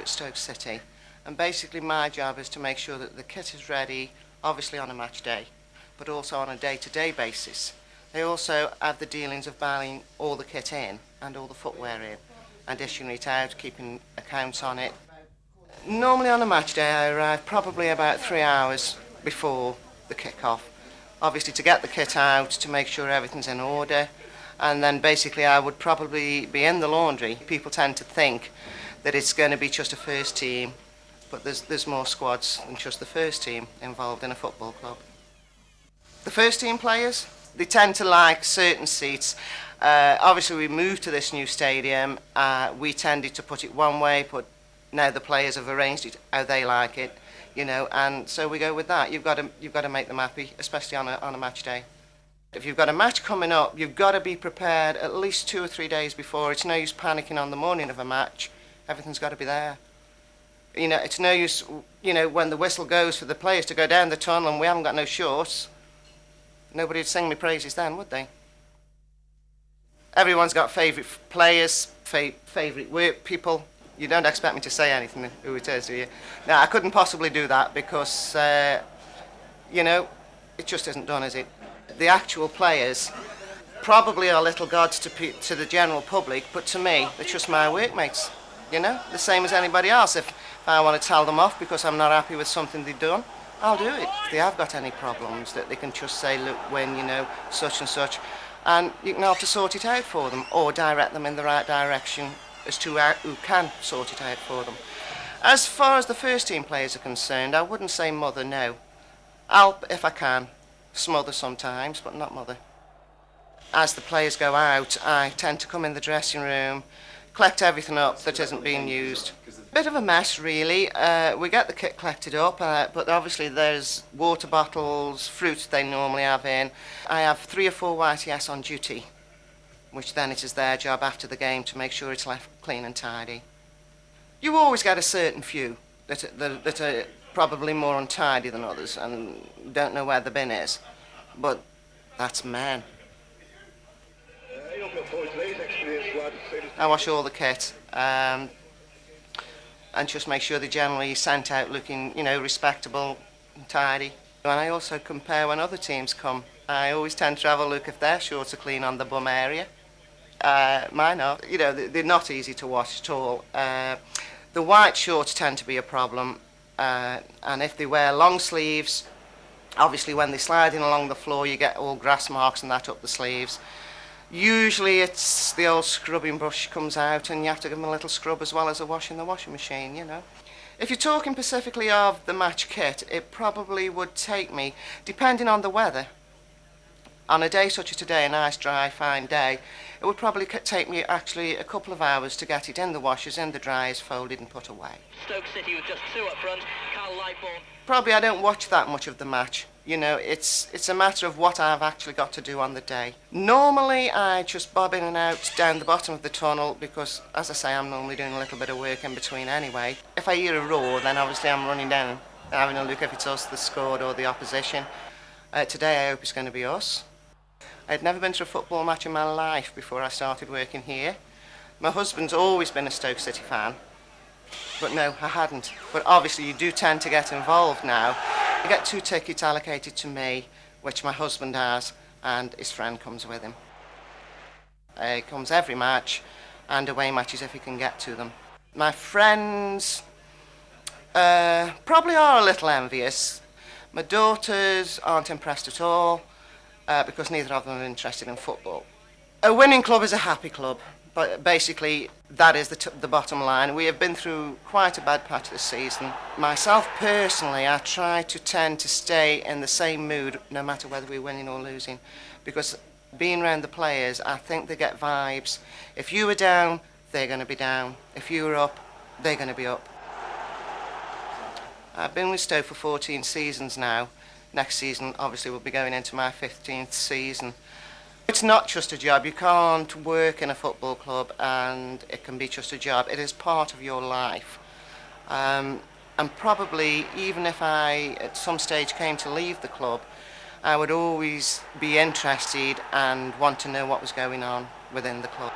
manager at Stoke City, and basically my job is to make sure that the kit is ready, obviously on a match day, but also on a day-to-day basis. They also have the dealings of buying all the kit in and all the footwear in and issuing it out, keeping accounts on it. Normally on a match day I arrive probably about 3 hours before the kick-off, obviously to get the kit out, to make sure everything's in order, and then basically I would probably be in the laundry. People tend to think that it's going to be just a first team, but there's more squads than just the first team involved in a football club. The first team players, they tend to like certain seats. Obviously we moved to this new stadium, we tended to put it one way, but now the players have arranged it how they like it, you know, and so we go with that. You've got to make them happy, especially on a match day. If you've got a match coming up, you've got to be prepared at least 2 or 3 days before. It's no use panicking on the morning of a match. Everything's got to be there. You know, it's no use, you know, when the whistle goes for the players to go down the tunnel and we haven't got no shorts. Nobody would sing me praises then, would they? Everyone's got favourite players, favourite work people. You don't expect me to say anything who it is, do you? No, I couldn't possibly do that because, you know, it just isn't done, is it? The actual players probably are little gods to the general public, but to me, they're just my workmates, you know? The same as anybody else. If I want to tell them off because I'm not happy with something they've done, I'll do it. If they have got any problems, that they can just say, look, when, you know, such and such, and you can have to sort it out for them or direct them in the right direction as to who can sort it out for them. As far as the first team players are concerned, I wouldn't say mother, no. I'll, if I can, smother sometimes, but not mother. As the players go out, I tend to come in the dressing room, collect everything up that isn't being used. Bit of a mess, really. We get the kit collected up, but obviously there's water bottles, fruits they normally have in. I have 3 or 4 YTS on duty, which then it is their job after the game to make sure it's left clean and tidy. You always get a certain few that are probably more untidy than others and don't know where the bin is, but that's men. I wash all the kit and just make sure they're generally sent out looking, you know, respectable and tidy. And I also compare when other teams come. I always tend to have a look if their shorts are clean on the bum area. Mine are. You know, they're not easy to wash at all. The white shorts tend to be a problem, and if they wear long sleeves, obviously when they're sliding along the floor you get all grass marks and that up the sleeves. Usually it's the old scrubbing brush comes out and you have to give them a little scrub as well as a wash in the washing machine, you know. If you're talking specifically of the match kit, it probably would take me, depending on the weather, on a day such as today, a nice dry fine day, it would probably take me actually a couple of hours to get it in the washers, in the dryers, folded and put away. Stoke City with just 2 up front. Carl Lightbourne. Probably I don't watch that much of the match. You know, it's a matter of what I've actually got to do on the day. Normally I just bob in and out down the bottom of the tunnel because, as I say, I'm normally doing a little bit of work in between anyway. If I hear a roar, then obviously I'm running down and having a look if it's us that scored or the opposition. Today I hope it's going to be us. I'd never been to a football match in my life before I started working here. My husband's always been a Stoke City fan, but no, I hadn't. But obviously you do tend to get involved now. I get 2 tickets allocated to me, which my husband has, and his friend comes with him. He comes every match, and away matches if he can get to them. My friends probably are a little envious. My daughters aren't impressed at all, because neither of them are interested in football. A winning club is a happy club, but basically that is the bottom line. We have been through quite a bad patch this season. Myself personally, I try to tend to stay in the same mood no matter whether we're winning or losing, because being around the players, I think they get vibes. If you were down, they're going to be down. If you were up, they're going to be up. I've been with Stoke for 14 seasons now. Next season, obviously, we'll be going into my 15th season. It's not just a job. You can't work in a football club and it can be just a job. It is part of your life. And probably, even if I, at some stage, came to leave the club, I would always be interested and want to know what was going on within the club.